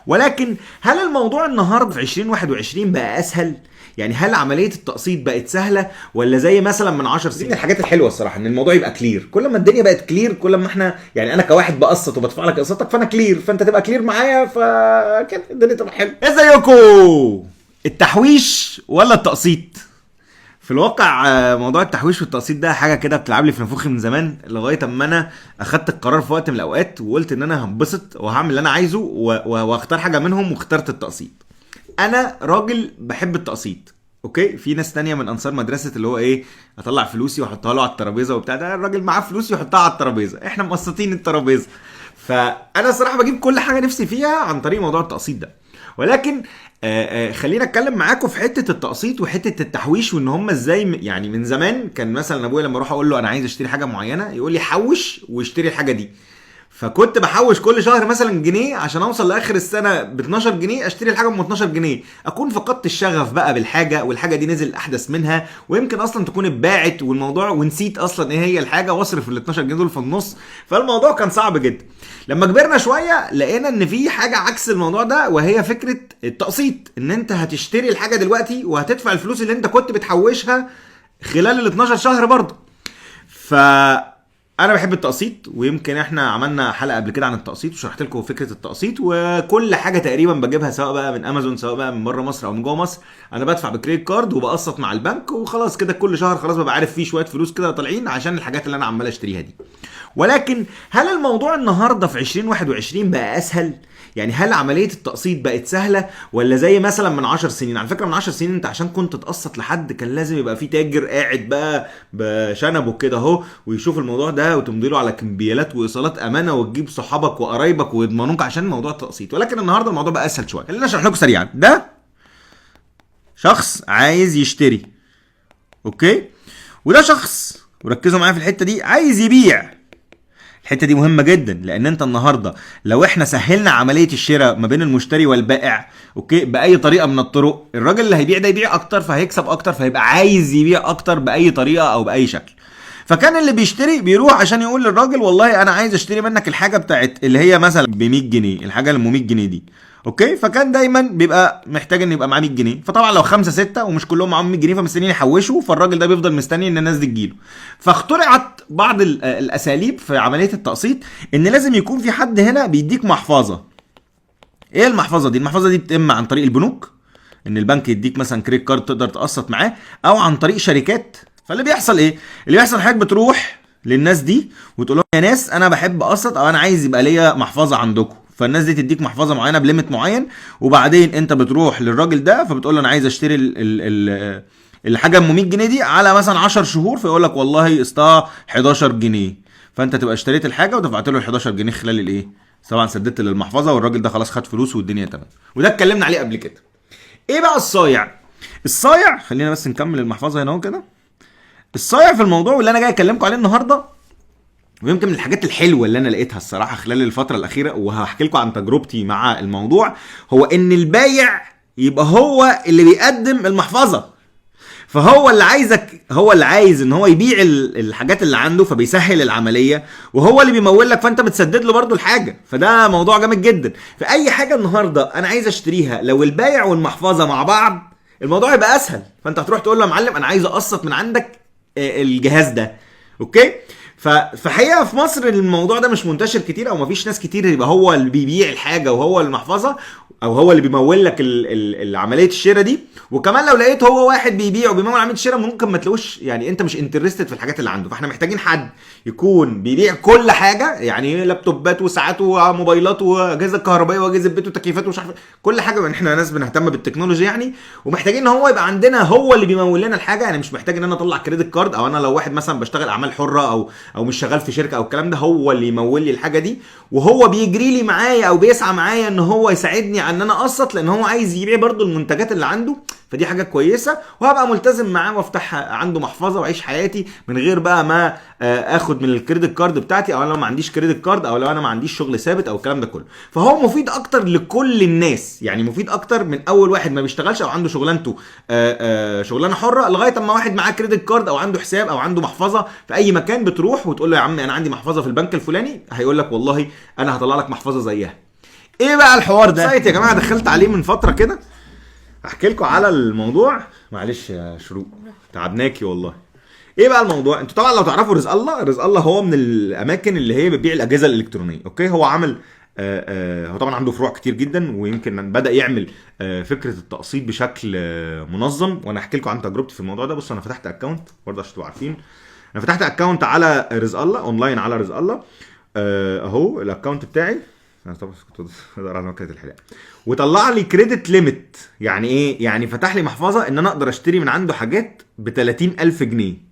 ولكن هل الموضوع النهارده في 2021 بقى اسهل؟ يعني هل عمليه التقسيط بقت سهله ولا زي مثلا من 10 سنين؟ من الحاجات الحلوه الصراحه ان الموضوع يبقى كلير. كل ما الدنيا بقت كلير كل ما احنا يعني انا كواحد بقسط وبدفع لك قسطك فانا كلير، فانت تبقى كلير معايا، فكده الدنيا تبقى حلوه. ازيكم؟ التحويش ولا التقسيط؟ في الواقع موضوع التحويش والتقسيط ده حاجه كده بتلعب لي في نفوخي من زمان، لغايه اما انا اخدت القرار في وقت من الاوقات وقلت ان انا هنبسط وهعمل اللي انا عايزه واختار حاجه منهم، واخترت التقسيط. انا راجل بحب التقسيط، اوكي. في ناس تانية من انصار مدرسه اللي هو ايه، اطلع فلوسي واحطها له على الترابيزه وبتاع. ده الراجل معاه فلوس يحطها على الترابيزه، احنا مقسطين الترابيزه. فانا الصراحه بجيب كل حاجه نفسي فيها عن طريق موضوع التقسيط ده. ولكن خلينا اتكلم معاكم في حته التقسيط وحته التحويش، وان هم ازاي يعني من زمان كان مثلا ابويا لما اروح اقول له انا عايز اشتري حاجه معينه يقول لي حوش واشتري الحاجه دي. فكنت بحوش كل شهر مثلا جنيه عشان اوصل لاخر السنه ب 12 جنيه اشتري الحاجه ب 12 جنيه. اكون فقدت الشغف بقى بالحاجه، والحاجه دي نزل احدث منها، ويمكن اصلا تكون اتباعت والموضوع ونسيت اصلا ايه هي الحاجه، واصرف ال 12 جنيه دول في النص. فالموضوع كان صعب جدا. لما كبرنا شويه لقينا ان في حاجه عكس الموضوع ده، وهي فكره التقسيط. ان انت هتشتري الحاجه دلوقتي وهتدفع الفلوس اللي انت كنت بتحوشها خلال ال 12 شهر برضه. انا بحب التقسيط، ويمكن احنا عملنا حلقه قبل كده عن التقسيط وشرحت لكم فكره التقسيط. وكل حاجه تقريبا بجيبها سواء بقى من امازون سواء بقى من بره مصر او من جوه مصر، انا بدفع بكريدت كارد وبقسط مع البنك وخلاص كده. كل شهر خلاص ببقى عارف فيه شويه فلوس كده طالعين عشان الحاجات اللي انا عمال اشتريها دي. ولكن هل الموضوع النهارده في 2021 بقى اسهل؟ يعني هل عمليه التقسيط بقت سهله ولا زي مثلا من 10 سنين؟ على فكره من 10 سنين انت عشان كنت تقسط لحد كان لازم يبقى في تاجر قاعد بقى بشنبه كده اهو ويشوف الموضوع ده وتمضي له على كمبيالات وايصالات امانه وتجيب صحابك وقرايبك ويضمنوك عشان موضوع التقسيط. ولكن النهارده الموضوع بقى اسهل شويه. خلينا اشرح لكم سريعا. ده شخص عايز يشتري، اوكي، وده شخص، وركزوا معايا في الحته دي، عايز يبيع. الحته دي مهمه جدا، لان انت النهارده لو احنا سهلنا عمليه الشراء ما بين المشتري والبائع، اوكي، باي طريقه من الطرق، الراجل اللي هيبيع ده يبيع اكتر فهيكسب اكتر، فهيبقى عايز يبيع اكتر باي طريقه او باي شكل. فكان اللي بيشتري بيروح عشان يقول للراجل والله انا عايز اشتري منك الحاجه بتاعت اللي هي مثلا ب 100 جنيه، الحاجه اللي ب 100 جنيه دي، اوكي. فكان دايما بيبقى محتاج ان يبقى معاه 100 جنيه. فطبعا لو 5 6 ومش كلهم معاهم 100 جنيه فمستنيين يحوشوا، فالراجل ده بيفضل مستني ان الناس دي تجيله. فاخترعت بعض الاساليب في عمليه التقسيط، ان لازم يكون في حد هنا بيديك محفظه. ايه المحفظه دي؟ المحفظه دي بتتم عن طريق البنوك، ان البنك يديك مثلا كريدت كارد تقدر تقسط معاه، او عن طريق شركات. فاللي بيحصل ايه؟ اللي بيحصل حضرتك بتروح للناس دي وتقول لهم يا ناس انا بحب اقسط او انا عايز يبقى ليا محفظه عندكم. فالناس دي تديك محفظه معينه بليمت معين، وبعدين انت بتروح للراجل ده فبتقول له انا عايز اشتري الحاجه ب 100 جنيه دي على مثلا 10 شهور، فيقول لك والله قسطها 11 جنيه. فانت تبقى اشتريت الحاجه ودفعت له ال 11 جنيه خلال الايه؟ طبعا سددت للمحفظه والراجل ده خلاص خد فلوسه والدنيا تمام. وده اتكلمنا عليه قبل كده. ايه بقى الصايع؟ الصايع، خلينا بس نكمل المحفظه هنا كده. الصايع في الموضوع واللي انا جاي اكلمكم عليه النهارده، ويمكن من الحاجات الحلوه اللي انا لقيتها الصراحه خلال الفتره الاخيره، وهحكي لكم عن تجربتي مع الموضوع، هو ان البايع يبقى هو اللي بيقدم المحفظه. فهو اللي عايزك، هو اللي عايز ان هو يبيع الحاجات اللي عنده، فبيسهل العمليه، وهو اللي بيمول لك فانت بتسدد له برده الحاجه. فده موضوع جامد جدا. في اي حاجه النهارده انا عايز اشتريها، لو البايع والمحفظه مع بعض الموضوع يبقى اسهل. فانت هتروح تقول له يا معلم انا عايز اقسط من عندك الجهاز ده، اوكي. فحقيقه في مصر الموضوع ده مش منتشر كتير، او مفيش ناس كتير يبقى هو اللي بيبيع الحاجه وهو المحفظه، او هو اللي بيمول لك عمليه الشراء دي. وكمان لو لقيت هو واحد بيبيع وبيمول عمليه الشراء ممكن ما تلاقوش، يعني انت مش انترستد في الحاجات اللي عنده. فاحنا محتاجين حد يكون بيبيع كل حاجه، يعني لابتوبات وساعات وموبايلات واجهزه كهربائيه واجهزه بيت وتكييفات ومش عارف كل حاجه. احنا ناس بنهتم بالتكنولوجيا يعني، ومحتاجين ان هو يبقى عندنا هو اللي بيمول لنا الحاجه. يعني مش محتاج ان انا اطلع كريدت كارد، او انا لو واحد مثلا بشتغل اعمال حره او مش شغال في شركه او الكلام ده، هو اللي يمول لي الحاجه دي، وهو بيجري لي معايا او بيسعى معايا ان هو يساعدني على ان انا اقسط، لان هو عايز يبيع برضو المنتجات اللي عنده. فدي حاجه كويسه، وهبقى ملتزم معاه وافتح عنده محفظه واعيش حياتي من غير بقى ما اخد من الكريدت كارد بتاعتي، او لو ما عنديش كريدت كارد، او لو انا ما عنديش شغل ثابت او الكلام ده كله. فهو مفيد اكتر لكل الناس، يعني مفيد اكتر من اول واحد ما بيشتغلش او عنده شغلانته شغلانه حره، لغايه اما واحد معاه كريدت كارد او عنده حساب او عنده محفظه في اي مكان. بتروح وتقول له يا عم انا عندي محفظه في البنك الفلاني، هيقول لك والله انا هطلع لك محفظه زيها. ايه بقى الحوار ده؟ سايت يا جماعه دخلت عليه من فتره كده، احكي لكم على الموضوع. معلش يا شروق تعبناكي والله. ايه بقى الموضوع؟ انتوا طبعا لو تعرفوا رزق الله، رزق الله هو من الاماكن اللي هي بتبيع الاجهزه الالكترونيه. اوكي، هو عمل هو طبعا عنده فروع كتير جدا، ويمكن بدا يعمل فكره التقسيط بشكل منظم، وانا احكي لكم عن تجربتي في الموضوع ده. بصوا انا فتحت اكونت برضه عشان تبقوا عارفين، انا فتحت اكونت على رزق الله اونلاين على رزق الله. اهو الاكونت بتاعي، انا طبعا كنت بدور على مكنه الحلاقه، وطلع لي كريدت ليميت. يعني ايه؟ يعني فتح لي محفظه ان انا اقدر اشتري من عنده حاجات ب 30,000 جنيه.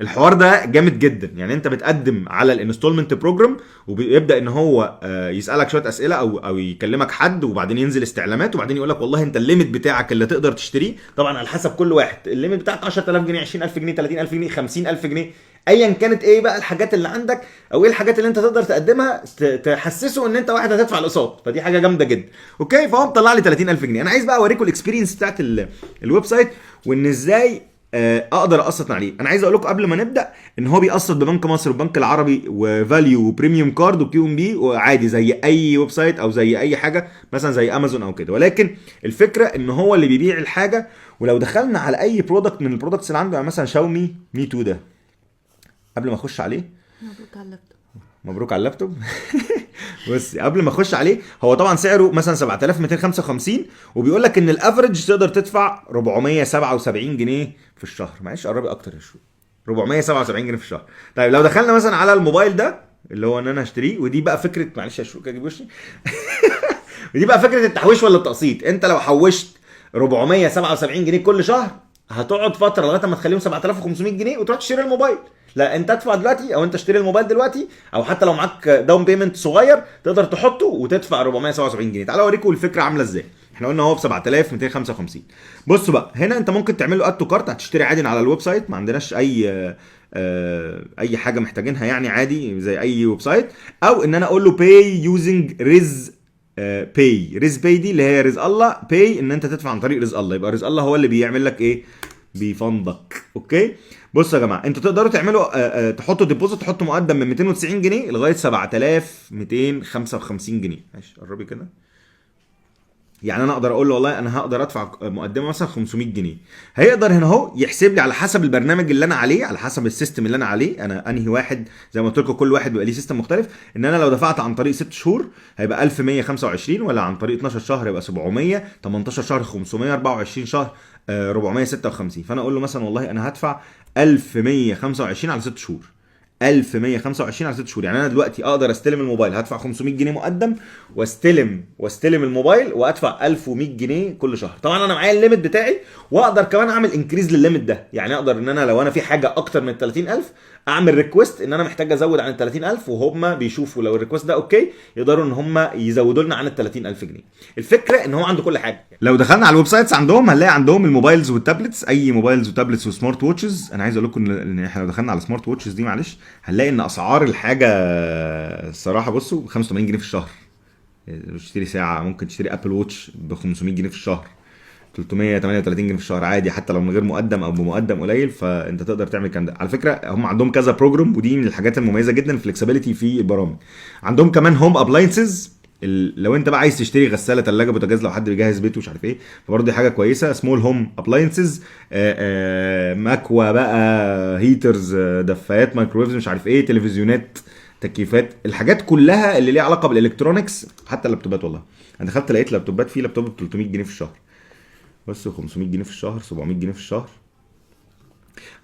الحوار ده جامد جدا. يعني انت بتقدم على الانستولمنت بروجرام، وبيبدا ان هو يسالك شويه اسئله او يكلمك حد، وبعدين ينزل استعلامات، وبعدين يقول لك والله انت الليميت بتاعك اللي تقدر تشتريه طبعا على حسب كل واحد. الليميت بتاعك 10,000 جنيه، 20,000 جنيه، 30,000 جنيه، 50,000 جنيه، ايا كانت ايه بقى الحاجات اللي عندك، او ايه الحاجات اللي انت تقدر تقدمها تحسسه ان انت واحد هتدفع الاقساط. فدي حاجه جامده جدا. اوكي، فهو مطلع لي 30,000 جنيه. انا عايز بقى اوريكم الاكسبيرينس بتاعت الويب سايت، وان ازاي اقدر اقسط عليه. انا عايز اقول لكم قبل ما نبدا ان هو بيقسط ببنك مصر وبنك العربي وفاليو وبريميوم كارد وكيو ام بي، وعادي زي اي ويب سايت او زي اي حاجه مثلا زي امازون او كده. ولكن الفكره ان هو اللي بيبيع الحاجه. ولو دخلنا على اي برودكت من البرودكتس اللي عنده، يعني مثلا شاومي مي 2 ده، قبل ما اخش عليه، مبروك على اللابتوب. مبروك على اللابتوب. بس قبل ما اخش عليه، هو طبعا سعره مثلا 7,255، وبيقول لك ان الافرج تقدر تدفع 477 جنيه في الشهر. معلش قربي اكتر يا شو، 477 جنيه في الشهر. طيب لو دخلنا مثلا على الموبايل ده اللي هو ان انا اشتريه، ودي بقى فكره، معلش يا شو اجيب وشي. ودي بقى فكره التحويش ولا التقسيط. انت لو حوشت 477 جنيه كل شهر، هتقعد فتره لغايه ما تخليهم 7,500 جنيه وتروح تشتري الموبايل. لا، انت ادفع دلوقتي، او انت اشتري الموبايل دلوقتي، او حتى لو معاك داون بيمنت صغير تقدر تحطه وتدفع 477 جنيه. تعالوا اوريكم الفكره عامله ازاي. احنا قلنا هو ب 7,255. بصوا بقى هنا انت ممكن تعمل له اد تو كارت، هتشتري عادي على الويب سايت، ما عندناش اي حاجه محتاجينها يعني، عادي زي اي ويب سايت. او ان انا اقول له باي يوزنج ريز باي. ريز باي دي اللي هي رزق الله، باي ان انت تدفع عن طريق رزق الله. يبقى رزق الله هو اللي بيعمل لك ايه؟ بيفندك. اوكي، بصوا يا جماعه، انتوا تقدروا تعملوا تحطوا ديبوزيت، تحطوا مقدم من 290 جنيه لغايه 7,255 جنيه. ماشي قربي كده. يعني انا اقدر اقول له والله انا هقدر ادفع مقدمه مثلا 500 جنيه، هيقدر هنا اهو يحسب لي على حسب البرنامج اللي انا عليه، على حسب السيستم اللي انا عليه. انا انهي واحد، زي ما قلت لكم كل واحد بيبقى ليه سيستم مختلف. ان انا لو دفعت عن طريق 6 شهور هيبقى 1125، ولا عن طريق 12 شهر يبقى 700، 18 شهر 500، 24 شهر 456. فانا اقول له مثلا والله انا هدفع 1125 على 6 شهور. 1125 على 6 شهور. يعني انا دلوقتي اقدر استلم الموبايل، هدفع 500 جنيه مقدم، واستلم الموبايل وادفع 1100 جنيه كل شهر. طبعا انا معايا الليميت بتاعي، واقدر كمان اعمل انكريز للليميت ده. يعني اقدر ان انا لو انا في حاجه اكتر من 30,000 اعمل ريكوست ان انا محتاج ازود عن 30,000، وهم بيشوفوا لو الريكوست ده اوكي يقدروا ان هم يزودوا لنا عن 30,000 جنيه. الفكره ان هو عنده كل حاجه. لو دخلنا على الويب سايتس عندهم هنلاقي عندهم الموبايلز والتابلتس، اي موبايلز وتابلتس وسمارت ووتشز. انا عايز اقول لكم ان احنا لو دخلنا على سمارت ووتشز دي، معلش هنلاقي ان اسعار الحاجه الصراحه، بصوا 85 جنيه في الشهر. تشتري ساعه، ممكن تشتري ابل ووتش ب 500 جنيه في الشهر، 338 جنيه في الشهر عادي، حتى لو من غير مقدم او بمقدم قليل. فانت تقدر تعمل الكلام ده. على فكره هم عندهم كذا بروجرام، ودي من الحاجات المميزه جدا، الفلكسبيليتي في البرامج. عندهم كمان هوم ابلاينسز، لو انت بقى عايز تشتري غساله، ثلاجه، بوتاجاز، لو حد بيجهز بيته مش عارف ايه، فبرضه دي حاجه كويسه. سمول هوم ابلاينسز، مكوى بقى، هيترز، دفايات، مايكرويفز، مش عارف ايه، تلفزيونات، تكييفات، الحاجات كلها اللي ليها علاقه بالالكترونكس. حتى اللابتوبات، والله انا دخلت لقيت لابتوبات، في لابتوب ب 300 جنيه في الشهر، بس 500 جنيه في الشهر، 700 جنيه في الشهر.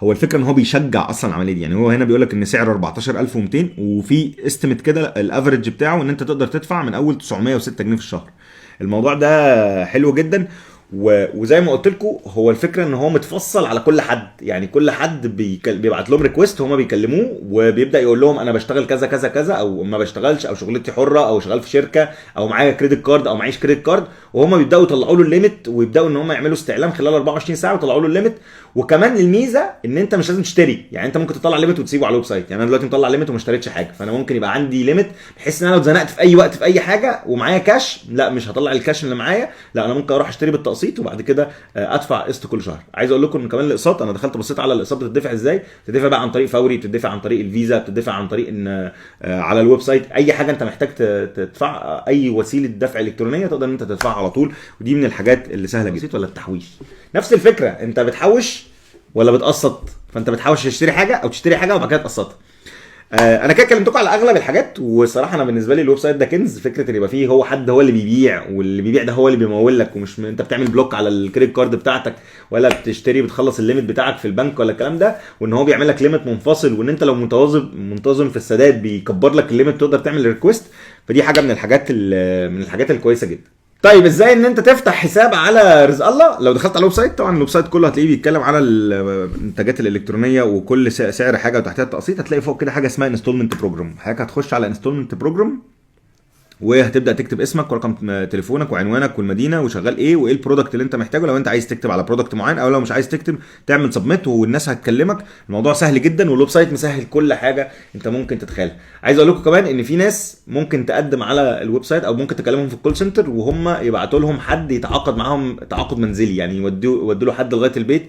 هو الفكره ان هو بيشجع اصلا العمليه دي. يعني هو هنا بيقول لك ان سعره 14,200، وفي استيميت كده الافريج بتاعه ان انت تقدر تدفع من اول 906 جنيه في الشهر. الموضوع ده حلو جدا. وزي ما قلت لكم، هو الفكره ان هو متفصل على كل حد. يعني كل حد بيبعت لهم ريكويست، هم بيكلموه، وبيبدا يقول لهم انا بشتغل كذا كذا كذا، او ما بشتغلش، او شغلتي حره، او شغال في شركه، او معايا كريدت كارد، او معيش كريدت كارد. وهم بيبداوا يطلعوا له الليميت، ويبداوا ان هم يعملوا استعلام خلال 24 ساعه ويطلعوا له الليميت. وكمان الميزه ان انت مش لازم تشتري. يعني انت ممكن تطلع ليميت وتسيبه على الويب سايت. يعني انا دلوقتي مطلع ليميت وما اشتريتش حاجه، فانا ممكن يبقى عندي ليميت بحيث ان انا لو اتزنقت في اي وقت في اي حاجه ومعايا كاش، لا مش هطلع الكاش اللي معايا، لا انا ممكن اروح اشتري بالتقسيط تقسيط وبعد كده ادفع قسط كل شهر. عايز اقول لكم ان كمان الاقساط انا دخلت بصيت على الاقساط بتدفع ازاي. بتدفع بقى عن طريق فوري، بتدفع عن طريق الفيزا، بتدفع عن طريق ان على الويب سايت، اي حاجه انت محتاج تدفع، اي وسيله دفع الكترونيه تقدر ان انت تدفعها على طول. ودي من الحاجات اللي سهله جدا. ولا التحويش نفس الفكره، انت بتحوش ولا بتقسط؟ فانت بتحوش تشتري حاجه او تشتري حاجه وبعد كده تقسطها. انا كده كلمتكم على اغلب الحاجات، وصراحه انا بالنسبه لي الويب سايت ده كنز. فكره ان يبقى فيه هو حد هو اللي بيبيع، واللي بيبيع ده هو اللي بيمول لك، ومش انت بتعمل بلوك على الكريدت كارد بتاعتك ولا بتشتري بتخلص الليميت بتاعك في البنك ولا الكلام ده، وان هو بيعمل لك ليميت منفصل، وان انت لو منتظم في السداد بيكبر لك الليميت تقدر تعمل ريكويست. فدي حاجه من الحاجات الكويسه جدا. طيب ازاي ان انت تفتح حساب على رزق الله؟ لو دخلت على الويب سايت، طبعا الويب سايت كله هتلاقيه بيتكلم على المنتجات الالكترونيه وكل سعر حاجه وتحتها التقسيط. هتلاقي فوق كده حاجه اسمها انستولمنت بروجرام. حضرتك هتخش على انستولمنت بروجرام وهتبدا تكتب اسمك ورقم تليفونك وعنوانك والمدينه وشغال ايه وايه البرودكت اللي انت محتاجه، لو انت عايز تكتب على برودكت معين، او لو مش عايز تكتب تعمل سبميت والناس هتكلمك. الموضوع سهل جدا، والويب سايت مسهل كل حاجه انت ممكن تتخيلها. عايز اقول لكم كمان ان في ناس ممكن تقدم على الويب سايت او ممكن تكلمهم في الكول سنتر وهم يبعتوا لهم حد يتعاقد معاهم تعاقد منزلي، يعني يودوا له حد لغايه البيت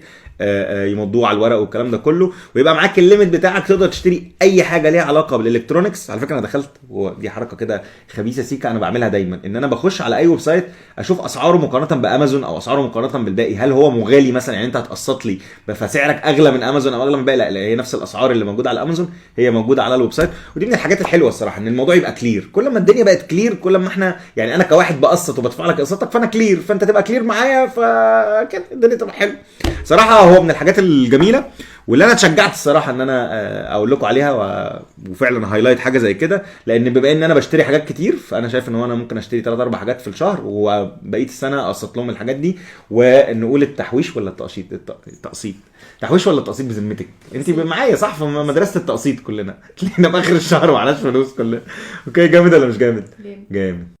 يمضوه على الورق والكلام ده كله، ويبقى معاك الليميت بتاعك تقدر تشتري اي حاجه ليها علاقه بالالكترونكس. على فكره انا دخلت، ودي حركه كده خبيثه سيكا انا بعملها دايما، ان انا بخش على اي ويب سايت اشوف اسعاره مقارنه بامازون او اسعاره مقارنه بالباقي. هل هو مغالي مثلا؟ يعني انت هتقسط لي فسعرك اغلى من امازون او اغلى من الباقي؟ لا، هي نفس الاسعار اللي موجوده على امازون هي موجوده على الويب سايت. ودي من الحاجات الحلوه الصراحه، ان الموضوع يبقى كلير. كل ما الدنيا بقت كلير كل ما احنا، يعني انا كواحد بقسط وبدفع لك قسطك فانا كلير، فانت تبقى كلير معايا، فكده الدنيا تبقى حلوه. صراحه هو من الحاجات الجميله واللي انا اتشجعت الصراحه ان انا اقول لكم عليها وفعلا هايلايت حاجه زي كده، لان بما ان انا بشتري حاجات كتير فانا شايف ان انا ممكن اشتري 3 4 حاجات في الشهر وبقيه السنه اقسط لهم الحاجات دي. ونقول التحويش ولا التقسيط؟ تحويش ولا التقسيط بذمتك؟ انت معايا صح في مدرسه التقسيط كلنا تلاقينا في اخر الشهر معناش فلوس كلنا. اوكي، جامد ولا مش جامد؟ جامد.